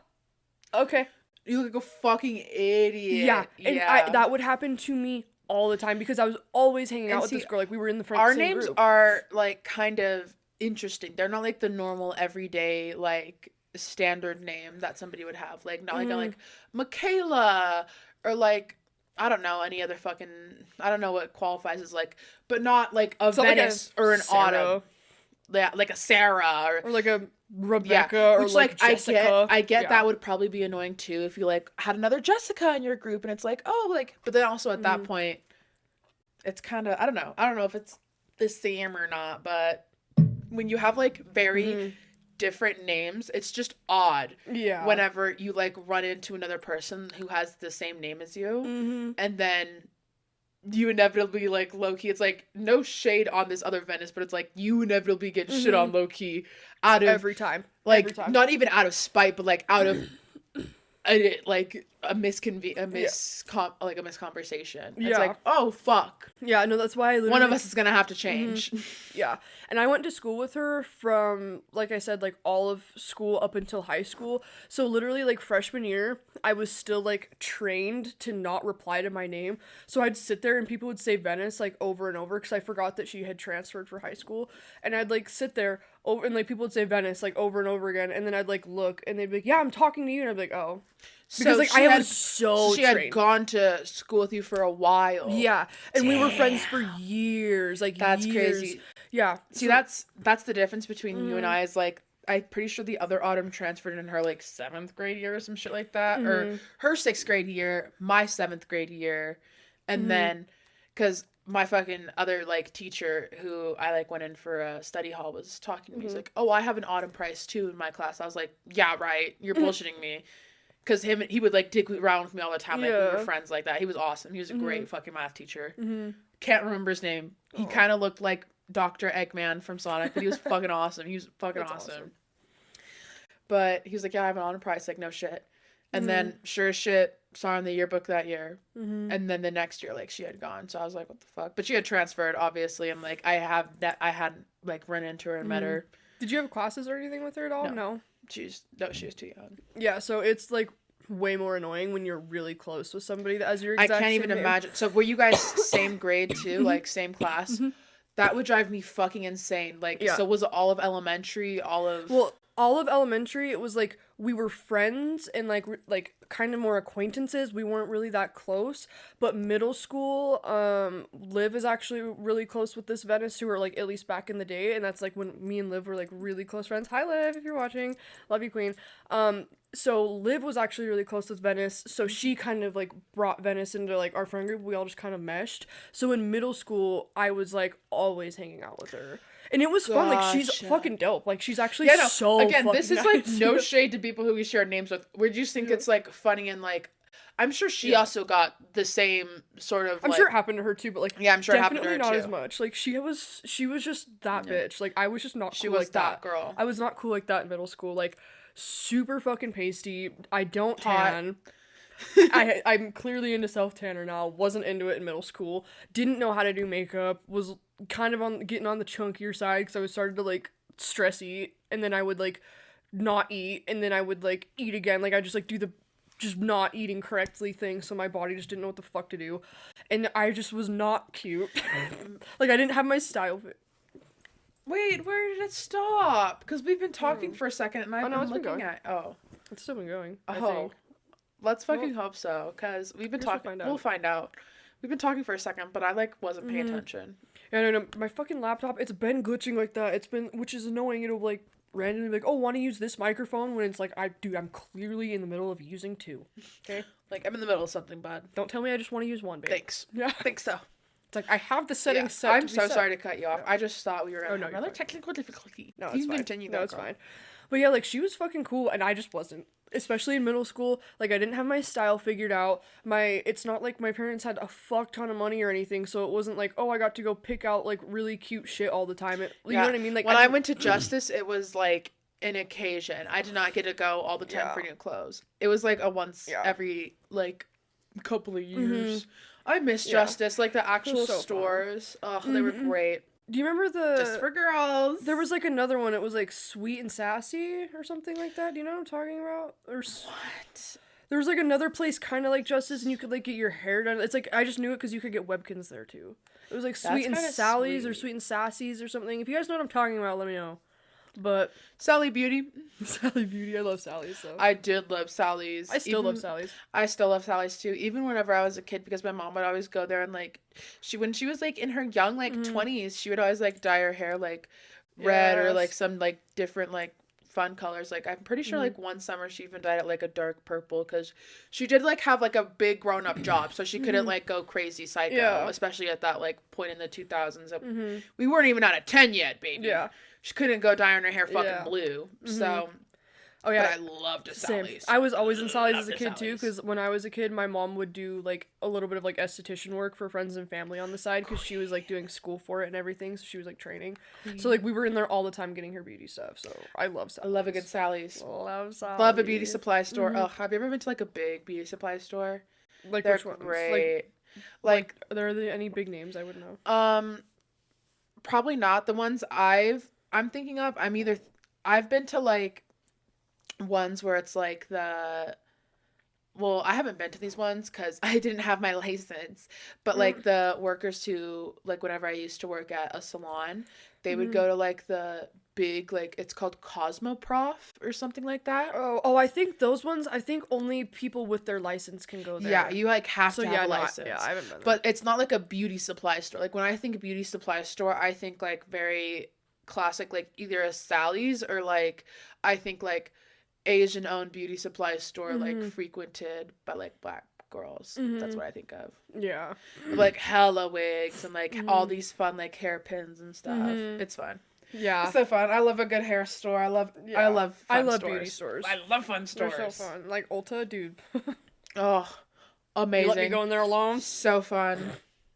okay. You look like a fucking idiot. Yeah. And that would happen to me all the time because I was always hanging out with this girl. Like, we were in the front. Our names are, like, kind of interesting. They're not, like, the normal, everyday, like, standard name that somebody would have. Like, not like, like, Michaela, or, like, I don't know, any other fucking, I don't know what qualifies as, like, but not, like, a Venice or an Autumn. Yeah, like a Sarah. Or like a Rebecca, or like Jessica. I get that would probably be annoying too if you like had another Jessica in your group and it's like, oh, like, but then also at that point it's kind of, I don't know if it's the same or not, but when you have like very different names, it's just odd whenever you like run into another person who has the same name as you, and then you inevitably, like, low-key, it's like, no shade on this other Venice, but it's like, you inevitably get shit on low-key out of... Every time. Like, Every time. Not even out of spite, but, like, out of, like, a misconversation. It's like, oh, fuck. Yeah, no, that's why I literally... One of us is gonna have to change. Yeah. And I went to school with her from, like I said, like, all of school up until high school. So literally, like, freshman year, I was still, like, trained to not reply to my name. So I'd sit there and people would say Venice, like, over and over, because I forgot that she had transferred for high school. And I'd, like, sit there over, and, like, people would say Venice, like, over and over again. And then I'd, like, look, and they'd be like, yeah, I'm talking to you. And I'd be like, oh. Because, like, I was so she trained. had gone to school with you for a while. Yeah. And we were friends for years. Like, that's years. crazy. Yeah. See, that's the difference between you and I, is, like, I'm pretty sure the other Autumn transferred in her, like, 7th grade year or some shit like that. Or her 6th grade year, my 7th grade year. And then, because my fucking other, like, teacher who I, like, went in for a study hall was talking to me. He's like, oh, I have an Autumn Price, too, in my class. I was like, yeah, right. You're bullshitting me. Because he would, like, dig around with me all the time. Like, we were friends like that. He was awesome. He was a great fucking math teacher. Can't remember his name. He kind of looked like Dr. Eggman from Sonic, but he was fucking awesome. He was fucking awesome. But he was like, yeah, I have an honor prize. Like, no shit. And then, sure as shit, saw her in the yearbook that year. And then the next year, like, she had gone. So I was like, what the fuck? But she had transferred, obviously. And, like, I hadn't, like, run into her and met her. Did you have classes or anything with her at all? No. She was too young. Yeah, so it's, like, way more annoying when you're really close with somebody that has your exact I can't even imagine. So were you guys same grade too? Like, same class? That would drive me fucking insane. Like, so was it all of elementary, Well, all of elementary, it was, like, we were friends and, like, kind of more acquaintances. We weren't really that close. But middle school, Liv is actually really close with this Venice, who were, like, at least back in the day. And that's, like, when me and Liv were, like, really close friends. Hi, Liv, if you're watching. Love you, queen. So Liv was actually really close with Venice. So she kind of, like, brought Venice into, like, our friend group. We all just kind of meshed. So in middle school, I was, like, always hanging out with her. And it was fun. Like, she's fucking dope. Like, she's actually so again, fucking this is, nice. like, no shade to people who we share names with. We just think it's, like, funny and, like, I'm sure she also got the same sort of, I'm sure it happened to her, too, but, like, yeah, I'm sure it happened to her, not too. as much. Like, she was just that bitch. Like, I was just not she cool was like that girl. I was not cool like that in middle school. Like, super fucking pasty. I don't tan. I'm clearly into self-tanner now. Wasn't into it in middle school. Didn't know how to do makeup. Was kind of getting on the chunkier side because I was started to, like, stress eat. And then I would, like, not eat. And then I would, like, eat again. Like, I just, like, do the just not eating correctly thing. So my body just didn't know what the fuck to do. And I just was not cute. Like, I didn't have my style fit. Wait, where did it stop? Because we've been talking for a second and I've been looking at... Oh. It's still been going, I think. think. Let's fucking hope so, because we've been talking... We'll find out. We've been talking for a second, but I, like, wasn't paying attention. Yeah, no, my fucking laptop, it's been glitching like that. It's been... Which is annoying. It'll, like, randomly be like, oh, want to use this microphone? When it's like, I'm clearly in the middle of using two. Okay? Like, I'm in the middle of something, bud. Don't tell me I just want to use one, babe. Thanks. Yeah. I think so. It's like, I have the settings set I'm so sorry to cut you off. Yeah. I just thought we were going to have another fine. technical difficulty. No, you it's fine. Continue No, that, it's girl. fine. But yeah, like, she was fucking cool, and I just wasn't. Especially in middle school, like, I didn't have my style figured out. It's not like my parents had a fuck ton of money or anything, so it wasn't like, oh, I got to go pick out, like, really cute shit all the time. You know what I mean? Like, when I went to Justice, it was, like, an occasion. I did not get to go all the time for new clothes. It was, like, a once every, like, couple of years. I miss Justice, like, the actual stores. Oh, they were great. Do you remember the... Just for girls. There was, like, another one. It was, like, Sweet and Sassy or something like that. Do you know what I'm talking about? Or What? There was, like, another place kind of like Justice, and you could, like, get your hair done. It's, like, I just knew it because you could get Webkins there, too. It was, like, Sweet and Sally's or Sweet and Sassy's or something. If you guys know what I'm talking about, let me know. But... Sally Beauty. Sally Beauty. I love Sally's, so. I did love Sally's. I still love Sally's. I still love Sally's, too. Even whenever I was a kid, because my mom would always go there and, like... When she was, like, in her young, like, 20s, she would always, like, dye her hair, like, red or, like, some, like, different, like, fun colors. Like, I'm pretty sure, like, one summer she even dyed it, like, a dark purple, because she did, like, have, like, a big grown-up job, so she couldn't, like, go crazy psycho, especially at that, like, point in the 2000s. We weren't even out of 10 yet, baby. Yeah. She couldn't go dyeing her hair fucking blue, so... Oh, yeah. But I loved Sally's. I was always in Sally's as a kid, too, because when I was a kid, my mom would do, like, a little bit of, like, esthetician work for friends and family on the side, because she was, like, doing school for it and everything, so she was, like, training. So, like, we were in there all the time getting her beauty stuff, so I love Sally's. I love a good Sally's. Love Sally's. Love a beauty supply store. Oh, have you ever been to, like, a big beauty supply store? Like, They're which ones? great. Like, are there any big names I would know? Probably not. The ones I'm thinking of, I've been to, like, ones where it's like I haven't been to these ones because I didn't have my license, but like the workers who, like, whenever I used to work at a salon, they would go to, like, the big, like, it's called Cosmoprof or something like that. I think those ones, only people with their license can go there. Yeah, you, like, have to have a license. I haven't been there. But it's not like a beauty supply store. Like, when I think beauty supply store, I think, like, very classic, like, either a Sally's or, like, I think, like, Asian-owned beauty supply store, like, frequented by, like, Black girls. That's what I think of. Yeah. Like, hella wigs and, like, all these fun, like, hairpins and stuff. It's fun. Yeah. It's so fun. I love a good hair store. I love fun stores. Beauty stores. I love fun stores. They're so fun. Like, Ulta, dude. Oh, amazing. You let me go in there alone? So fun.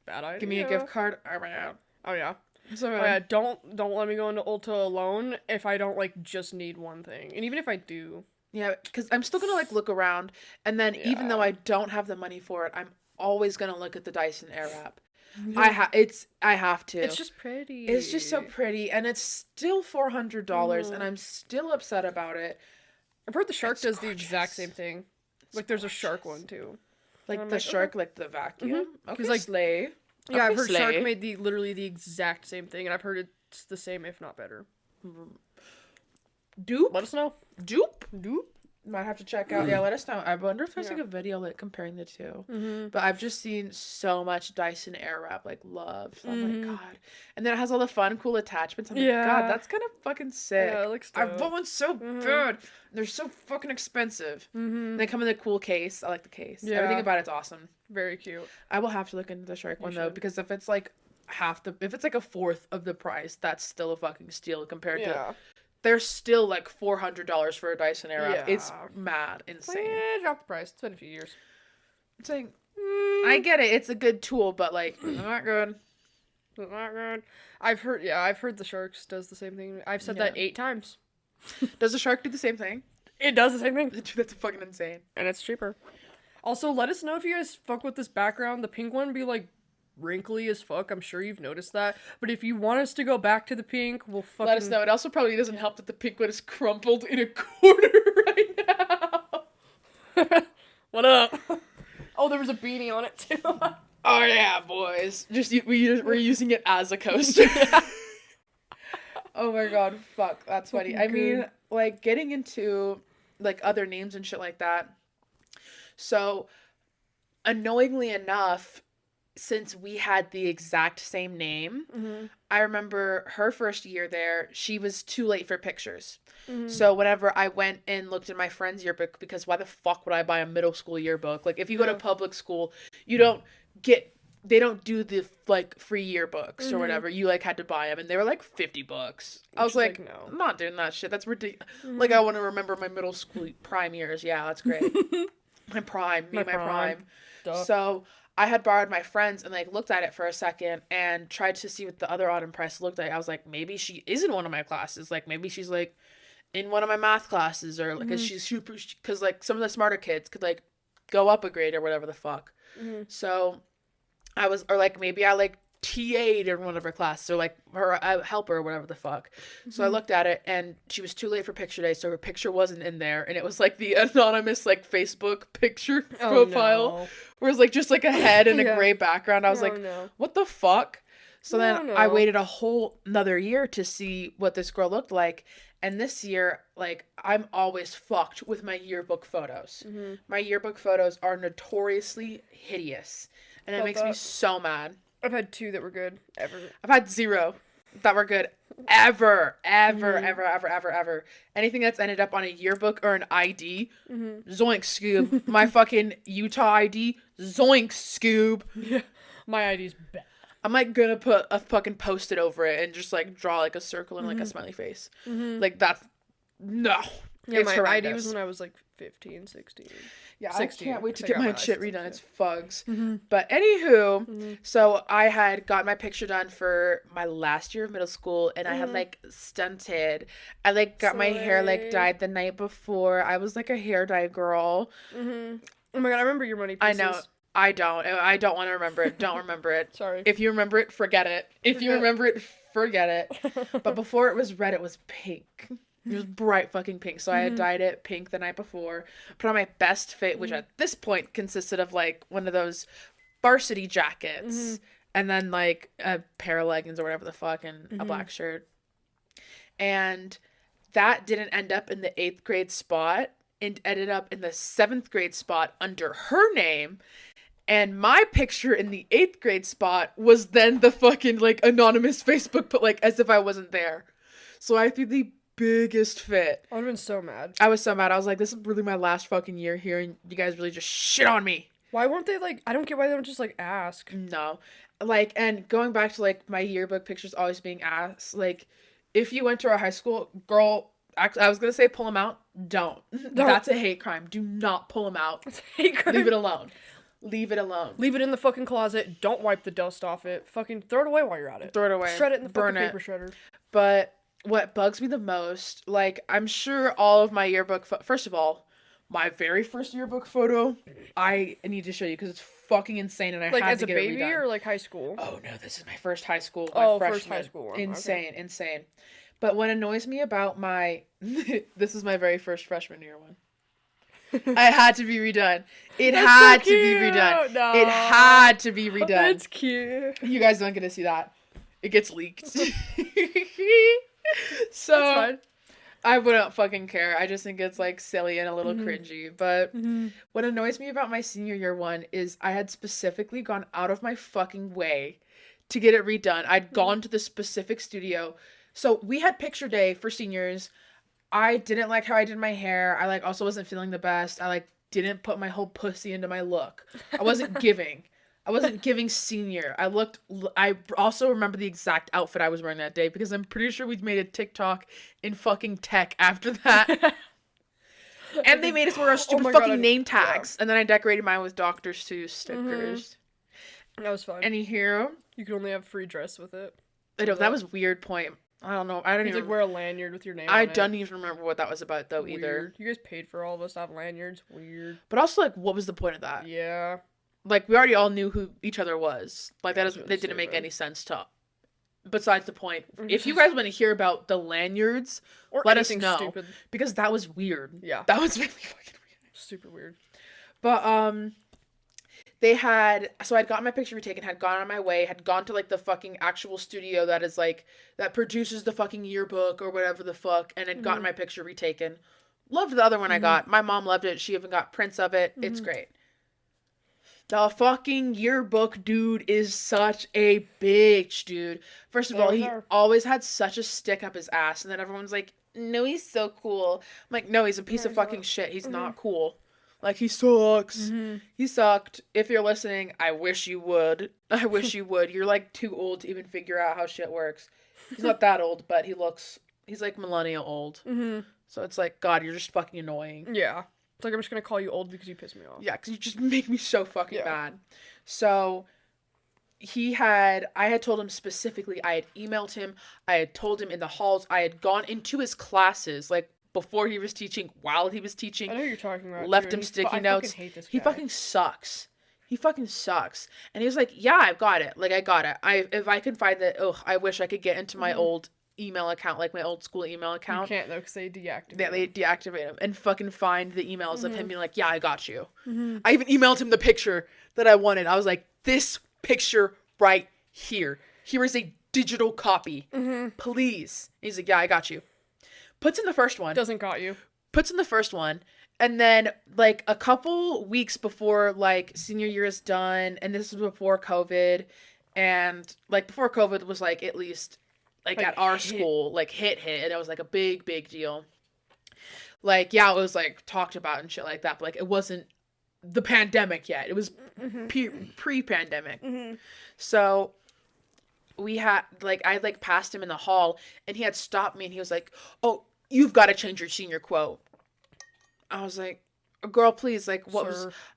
Bad idea. Give me a gift card. Oh, my God. Oh, yeah. So yeah, don't let me go into Ulta alone if I don't, like, just need one thing. And even if I do. Yeah, because I'm still gonna, like, look around, and then even though I don't have the money for it, I'm always gonna look at the Dyson Airwrap. I have to. It's just pretty. It's just so pretty, and it's still $400, and I'm still upset about it. I've heard the Shark does the exact same thing. Like, there's a Shark one, too. Like, the Shark, like, the vacuum? Okay, like, slay. Yeah, I've heard Shark made literally the exact same thing, and I've heard it's the same, if not better. Dupe? Let us know. Dupe? Might have to check out. Yeah, let us know. I wonder if there's, like, a video, like, comparing the two. But I've just seen so much Dyson Airwrap, like, love. So I'm like, God. And then it has all the fun, cool attachments. I'm like, God, that's kind of fucking sick. Yeah, it looks I dope. want one so good. They're so fucking expensive. They come in a cool case. I like the case. Yeah. Everything about it's awesome. Very cute. I will have to look into the Shark one, though, because if it's, like, if it's, like, a fourth of the price, that's still a fucking steal compared to... They're still, like, $400 for a Dyson Airwrap. Yeah. It's mad insane. Drop the price. It's been a few years. It's like, I get it. It's a good tool, but, like, not good. Not good. I've heard the Sharks does the same thing. I've said that 8 times. Does the Shark do the same thing? It does the same thing. That's fucking insane. And it's cheaper. Also, let us know if you guys fuck with this background. The pink one be, like, wrinkly as fuck. I'm sure you've noticed that. But if you want us to go back to the pink, we'll fucking... Let us know. It also probably doesn't help that the pink one is crumpled in a corner right now. What up? Oh, there was a beanie on it, too. Oh, yeah, boys. We're using it as a coaster. Oh, my God. Fuck. That's funny. I mean, like, getting into, like, other names and shit like that. So, annoyingly enough... Since we had the exact same name, I remember her first year there, she was too late for pictures. So whenever I went and looked at my friend's yearbook, because why the fuck would I buy a middle school yearbook? Like, if you go to public school, they don't do the, like, free yearbooks or whatever. You, like, had to buy them, and they were, like, $50. I was like, no. I'm not doing that shit. That's ridiculous. Like, I want to remember my middle school prime years. Yeah, that's great. my prime. Duh. So... I had borrowed my friend's and, like, looked at it for a second and tried to see what the other autumn press looked like. I was like, maybe she is in one of my classes. Like, maybe she's, like, in one of my math classes or, like, because, like, some of the smarter kids could, like, go up a grade or whatever the fuck. So I was, or, like, maybe I, like, TA'd in one of her classes, or like her helper or whatever the fuck. So I looked at it, and she was too late for picture day, so her picture wasn't in there, and it was like the anonymous like Facebook picture profile, where it's like just like a head and a gray background. I was what the fuck? So then I waited a whole another year to see what this girl looked like. And this year, like, I'm always fucked with my yearbook photos. My yearbook photos are notoriously hideous. And it makes me so mad. I've had 2 that were good, ever. I've had 0 that were good, ever. Anything that's ended up on a yearbook or an ID, zoink, Scoob. My fucking Utah ID, zoink, Scoob. Yeah, my ID's bad. I'm, like, gonna put a fucking Post-it over it and just, like, draw, like, a circle and, like, a smiley face. Like, that's... No. Yeah, my ID was when I was, like, 15, 16. Yeah, 16, I can't wait to get my shit redone. It's fugs. But anywho, so I had got my picture done for my last year of middle school, and I had, like, stunted. I, like, got my hair, like, dyed the night before. I was, like, a hair dye girl. Oh, my God, I remember your money pieces. I know. I don't want to remember it. Don't remember it. Sorry. If you remember it, forget it. If you remember it, forget it. But before it was red, it was pink. It was bright fucking pink. So I had dyed it pink the night before. Put on my best fit, which at this point consisted of like one of those varsity jackets. And then like a pair of leggings or whatever the fuck and a black shirt. And that didn't end up in the 8th grade spot. It ended up in the 7th grade spot under her name. And my picture in the 8th grade spot was then the fucking, like, anonymous Facebook, but, like, as if I wasn't there. So I threw the biggest fit. I would have been so mad. I was so mad. I was like, this is really my last fucking year here, and you guys really just shit on me. Why won't they, like, I don't get why they don't just, like, ask. No. Like, and going back to, like, my yearbook pictures always being asked, like, if you went to our high school, girl, actually, I was going to say pull them out. Don't. That's a hate crime. Do not pull them out. It's a hate crime. Leave it alone. Leave it alone. Leave it in the fucking closet. Don't wipe the dust off it. Fucking throw it away while you're at it. Throw it away. Shred it in the Burn fucking it. paper shredder. But what bugs me the most, like, I'm sure all of my yearbook... First of all, my very first yearbook photo, I need to show you because it's fucking insane and I like, had to get it redone. Like, as a baby or, like, high school? Oh, no, this is my first high school. First high school one. Insane, insane. But what annoys me about my... this is my very first freshman year one. I had to be redone. It had to be redone. No. It had to be redone. That's cute. You guys don't get to see that. It gets leaked. So I wouldn't fucking care. I just think it's like silly and a little cringy. But what annoys me about my senior year one is I had specifically gone out of my fucking way to get it redone. I'd gone to the specific studio. So we had picture day for seniors. I didn't like how I did my hair. I like also wasn't feeling the best. I like didn't put my whole pussy into my look. I wasn't giving. I wasn't giving senior. I also remember the exact outfit I was wearing that day because I'm pretty sure we made a TikTok in fucking tech after that. And they made us wear our stupid fucking name tags. Yeah. And then I decorated mine with Dr. Seuss stickers. That was fun. Anywho. You could only have free dress with it. I know, that was a weird point. I don't know. I don't even... like, wear a lanyard with your name on it. I don't even remember what that was about, though, either. You guys paid for all of us to have lanyards. Weird. But also, like, what was the point of that? Yeah. Like, we already all knew who each other was. Like, that didn't make any sense to... Besides the point. If you guys want to hear about the lanyards, or let us know. Stupid. Because that was weird. Yeah. That was really fucking weird. Super weird. But, they had, so I'd gotten my picture retaken, had gone on my way, had gone to, like, the fucking actual studio that is, like, that produces the fucking yearbook or whatever the fuck, and had gotten my picture retaken. Loved the other one I got. My mom loved it. She even got prints of it. It's great. The fucking yearbook dude is such a bitch, dude. First of all, he always had such a stick up his ass, and then everyone's like, no, he's so cool. I'm like, no, he's a piece of fucking shit. He's not cool. Like, he sucks. He sucked. If you're listening, I wish you would. I wish you would. You're, like, too old to even figure out how shit works. He's not that old, but he's, like, millennial old. So it's like, God, you're just fucking annoying. Yeah. It's like, I'm just gonna call you old because you piss me off. Yeah, because you just make me so fucking mad. So, I had told him specifically, I had emailed him, I had told him in the halls, I had gone into his classes, like, before he was teaching, while he was teaching. I know what you're talking about. Left him sticky notes. I hate this guy. He fucking sucks. He fucking sucks. And he was like, yeah, I've got it. Like, I got it. If I can find it, I wish I could get into my old email account, like my old school email account. You can't though, because they deactivate They deactivate him and fucking find the emails of him being like, yeah, I got you. Mm-hmm. I even emailed him the picture that I wanted. I was like, this picture right here. Here is a digital copy. Please. And he's like, yeah, I got you. Puts in the first one. Doesn't got you. Puts in the first one. And then, like, a couple weeks before, like, senior year is done, and this was before COVID, and, like, before COVID was, like, at least, like at our school, like, hit, and it was, like, a big, big deal. Like, yeah, it was, like, talked about and shit like that, but, like, it wasn't the pandemic yet. It was pre-pandemic. So, we had, like, I, like, passed him in the hall, and he had stopped me, and he was like, oh, you've got to change your senior quote. I was like, girl, please, like, I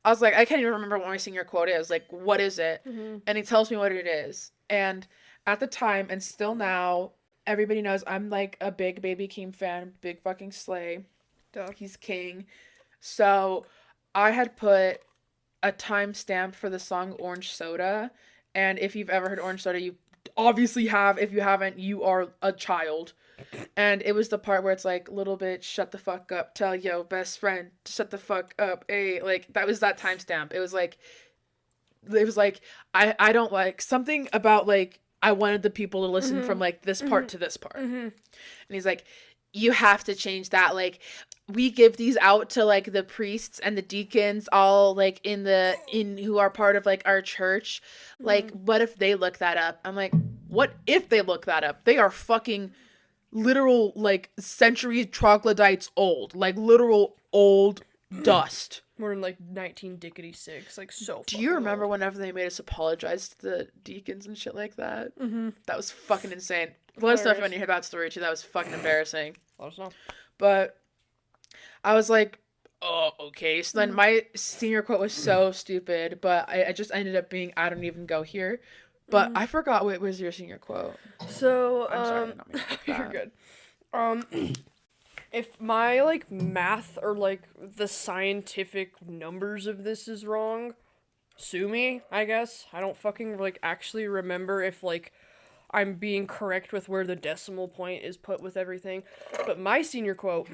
was like, I can't even remember what my senior quote is. Like, what is it? And he tells me what it is. And at the time, and still now, everybody knows I'm, like, a big Baby Keem fan. Big fucking slay. Duh. He's king. So, I had put a timestamp for the song Orange Soda. And if you've ever heard Orange Soda, you obviously have. If you haven't, you are a child. And it was the part where it's like, little bitch, shut the fuck up, tell yo best friend to shut the fuck up, like, that was that timestamp. It was like, I don't like, something about, like, I wanted the people to listen from, like, this part to this part. And he's like, you have to change that, like, we give these out to, like, the priests and the deacons all, like, in who are part of, like, our church. Like, what if they look that up? I'm like, what if they look that up? They are fucking literal, like, century troglodytes old. Like, literal old dust. We're in, like, 1966. Like, so Do you remember whenever they made us apologize to the deacons and shit like that? That was fucking insane. Let us know if you want to hear that story, too. That was fucking embarrassing. Let us know. But I was like, oh, okay. So then my senior quote was so stupid, but I just ended up being, I don't even go here. But I forgot what was your senior quote. So, I'm sorry, not meaning to you're good. If my, like, math or, like, the scientific numbers of this is wrong, sue me, I guess. I don't fucking, like, actually remember if, like, I'm being correct with where the decimal point is put with everything. But my senior quote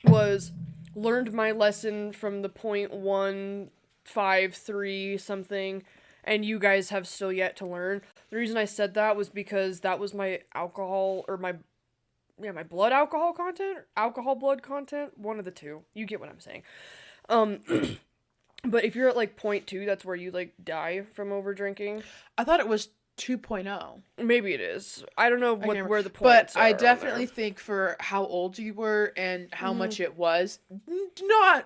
was, learned my lesson from the 0.153 something, and you guys have still yet to learn. The reason I said that was because that was my alcohol, or my blood alcohol content, or alcohol blood content, one of the two. You get what I'm saying. But if you're at, like, 0.2, that's where you, like, die from over drinking. I thought it was 2.0. Maybe it is. I don't know where the points are. But I definitely think for how old you were and how much it was,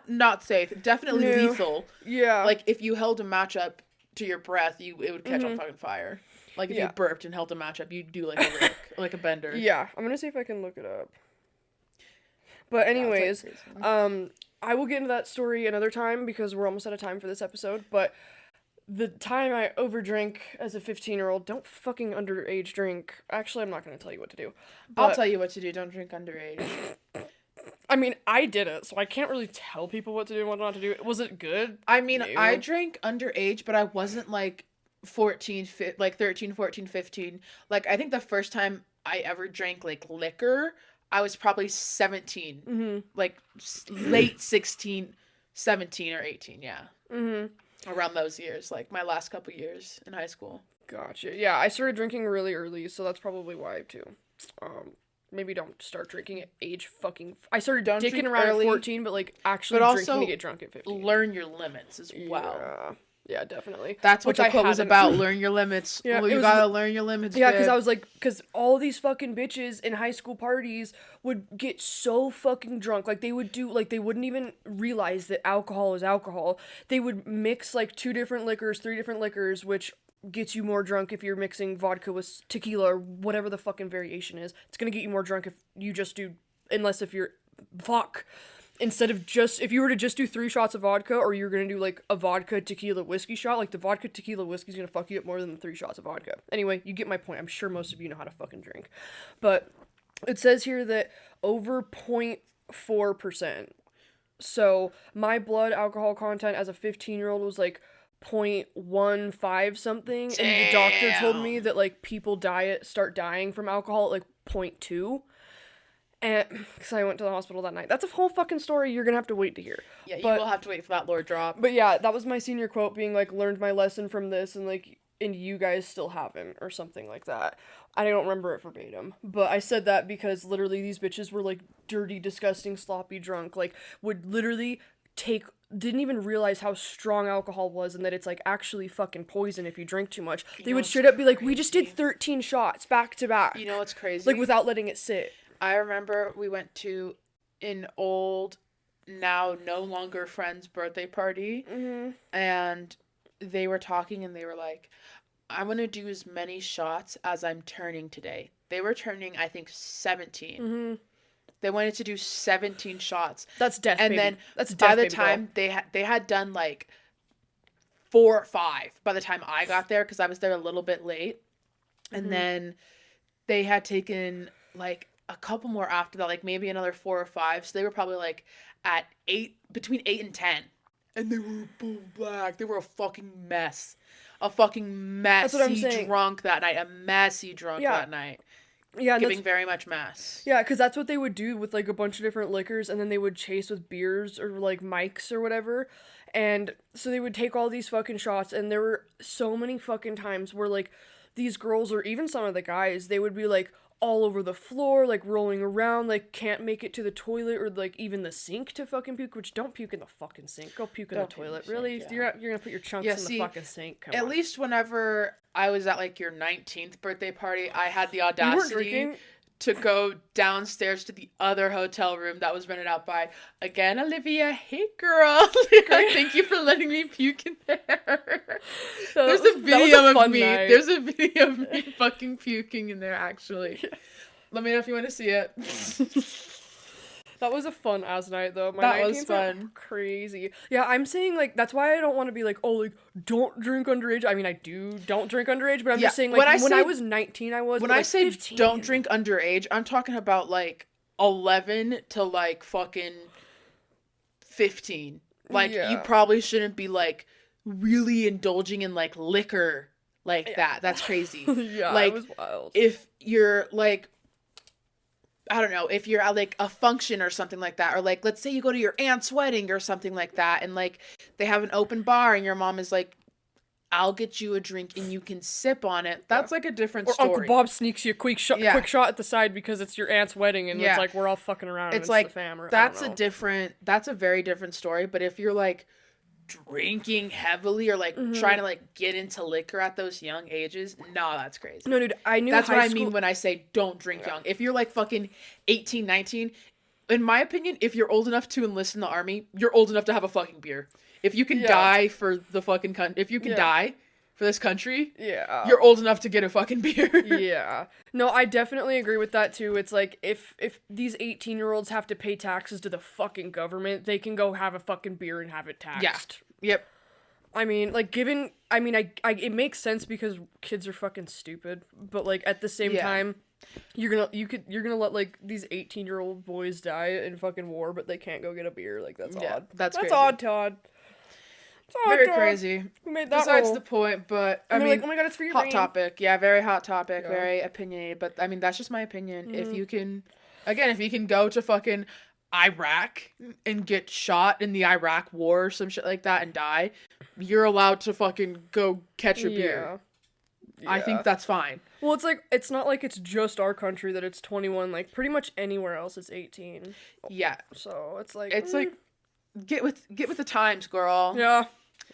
not safe. Definitely lethal. Yeah. Like, if you held a match up to your breath, it would catch on fucking fire. Like, if you burped and held a match up, you'd do, like, a lick, like a bender. Yeah. I'm gonna see if I can look it up. But anyways, I will get into that story another time because we're almost out of time for this episode. But the time I overdrank as a 15-year-old, don't fucking underage drink. Actually, I'm not going to tell you what to do. I'll tell you what to do. Don't drink underage. I mean, I did it, so I can't really tell people what to do and what not to do. Was it good? I mean, I drank underage, but I wasn't, like, 13, 14, 15. Like, I think the first time I ever drank, like, liquor, I was probably 17. Like, late 16, 17 or 18, yeah. Around those years, like, my last couple years in high school. Gotcha. Yeah, I started drinking really early, so that's probably why, too. Maybe don't start drinking at age fucking... I started dicking around at 14, but, like, actually drinking to get drunk at 15. Learn your limits as well. Yeah, definitely. That's what the quote was about. Learn your limits. Yeah, well, you gotta learn your limits. Yeah, because I was like, because all these fucking bitches in high school parties would get so fucking drunk. Like, they would do, like, they wouldn't even realize that alcohol is alcohol. They would mix, like, 2 different liquors, 3 different liquors, which gets you more drunk if you're mixing vodka with tequila or whatever the fucking variation is. It's gonna get you more drunk if you just do, unless if you're, instead of just, if you were to just do 3 shots of vodka, or you're gonna do, like, a vodka tequila whiskey shot, like, the vodka tequila whiskey's gonna fuck you up more than the 3 shots of vodka. Anyway, you get my point. I'm sure most of you know how to fucking drink. But it says here that over 0.4%. So my blood alcohol content as a 15-year-old was, like, 0.15 something. Damn. And the doctor told me that, like, people start dying from alcohol at, like, 0.2. And, because I went to the hospital that night. That's a whole fucking story you're gonna have to wait to hear. Yeah, you will have to wait for that Lord drop. But yeah, that was my senior quote, being like, learned my lesson from this, and like, and you guys still haven't, or something like that. I don't remember it verbatim, but I said that because literally these bitches were like dirty, disgusting, sloppy drunk, like would literally didn't even realize how strong alcohol was and that it's like actually fucking poison if you drink too much. They would straight up be like, we just did 13 shots back to back. You know what's crazy? Like without letting it sit. I remember we went to an old, now no longer friend's birthday party, and they were talking and they were like, I'm going to do as many shots as I'm turning today. They were turning, I think, 17. They wanted to do 17 shots. That's death, and baby. then That's death, by the baby time girl. they had done like 4 or 5 by the time I got there, because I was there a little bit late. And then they had taken like a couple more after that, like maybe another 4 or 5. So they were probably like at 8, between 8 and 10. And they were boom black. They were a fucking mess. A fucking messy drunk that night. A messy drunk that night. Yeah, giving very much mess. Yeah, because that's what they would do with like a bunch of different liquors, and then they would chase with beers or like Mike's or whatever. And so they would take all these fucking shots, and there were so many fucking times where like these girls or even some of the guys, they would be like all over the floor, like rolling around, like can't make it to the toilet or like even the sink to fucking puke, which don't puke in the fucking sink. Go puke in the toilet. Really? Sink, yeah. You're gonna put your chunks in the fucking sink. Come at on. least whenever I was at like your 19th birthday party, I had the audacity to go downstairs to the other hotel room that was rented out by, again, Olivia. Hey, girl. Thank you for letting me puke in there. There's a video of me. Night. There's a video of me fucking puking in there, actually. Let me know if you want to see it. That was a fun ass night, though. That was fun. Crazy. Yeah, I'm saying, like, that's why I don't want to be like, oh, like, don't drink underage. I mean, don't drink underage, but I'm just saying, like, when I was 19, I was. When I like, say 15. don't drink underage, I'm talking about, like, 11 to, like, fucking 15. Like, you probably shouldn't be, like, really indulging in, like, liquor like that. That's crazy. Yeah, like, it was wild. If you're, like, I don't know, if you're at like a function or something like that, or like, let's say you go to your aunt's wedding or something like that, and like they have an open bar and your mom is like, I'll get you a drink and you can sip on it. That's like a different story. Or Uncle Bob sneaks you a quick shot at the side because it's your aunt's wedding and it's like we're all fucking around. It's like the fam, or, that's a very different story. But if you're like drinking heavily or like trying to like get into liquor at those young ages, no, that's crazy. No, dude, I knew that's what I mean when I say don't drink young. If you're like fucking 18, 19, in my opinion, if you're old enough to enlist in the army, you're old enough to have a fucking beer. If you can die for the fucking if you can die for this country, you're old enough to get a fucking beer. Yeah. No, I definitely agree with that too. It's like if these 18-year-olds have to pay taxes to the fucking government, they can go have a fucking beer and have it taxed. Yeah. Yep. I mean, like it makes sense because kids are fucking stupid, but like at the same time, you're gonna let like these 18-year-old boys die in fucking war, but they can't go get a beer. Like that's odd. That's crazy. Odd, Todd. Very crazy. Who made that Besides the point, but I mean, like, oh my god, it's for your hot brain. topic. Yeah, very hot topic. Yeah. Very opinionated. But I mean, that's just my opinion. If you can go to fucking Iraq and get shot in the Iraq war or some shit like that and die, you're allowed to fucking go catch a beer. Yeah. I think that's fine. Well, it's like, it's not like it's just our country that it's 21. Like, pretty much anywhere else it's 18. Yeah. So, it's like... like, get with the times, girl. Yeah.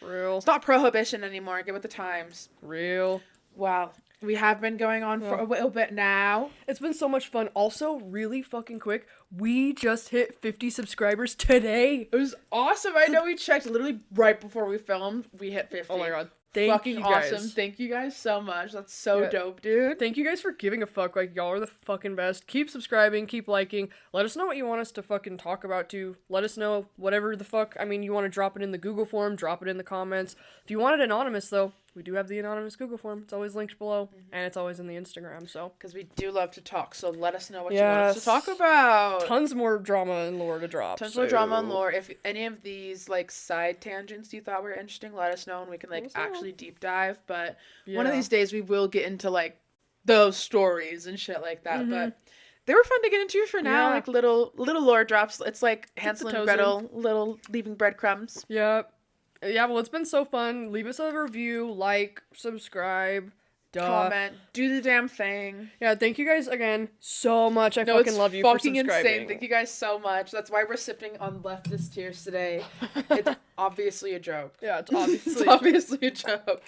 Real. It's not prohibition anymore. Get with the times. Real. Wow. We have been going on for a little bit now. It's been so much fun. Also, really fucking quick, we just hit 50 subscribers today. It was awesome. I know we checked literally right before we filmed. We hit 50. Oh my god. Thank you guys. Awesome. Thank you guys so much. That's so dope, dude. Thank you guys for giving a fuck. Like, y'all are the fucking best. Keep subscribing. Keep liking. Let us know what you want us to fucking talk about, too. Let us know whatever the fuck. I mean, you want to drop it in the Google form. Drop it in the comments. If you want it anonymous, though, we do have the anonymous Google form. It's always linked below, and it's always in the Instagram, so. Because we do love to talk, so let us know what you want us to talk about. Tons more drama and lore to drop. Tons more drama and lore. If any of these, like, side tangents you thought were interesting, let us know, and we can, like, actually deep dive. But one of these days we will get into, like, those stories and shit like that, but... They were fun to get into for now, like little lore drops. It's like Hansel and Gretel, little leaving breadcrumbs. Yep. Yeah, well, it's been so fun. Leave us a review, like, subscribe, comment, do the damn thing. Yeah, thank you guys again so much. I fucking love you for subscribing. Insane. Thank you guys so much. That's why we're sipping on leftist tears today. It's obviously a joke. Yeah, it's obviously a joke.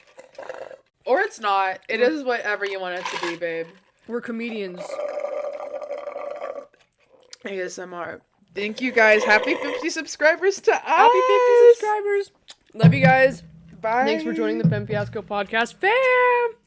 Or it's not. It is whatever you want it to be, babe. We're comedians. ASMR. Thank you guys. Happy 50 subscribers to us. Happy 50 subscribers. Love you guys. Bye. Thanks for joining the Femme Fiasco podcast. Femme!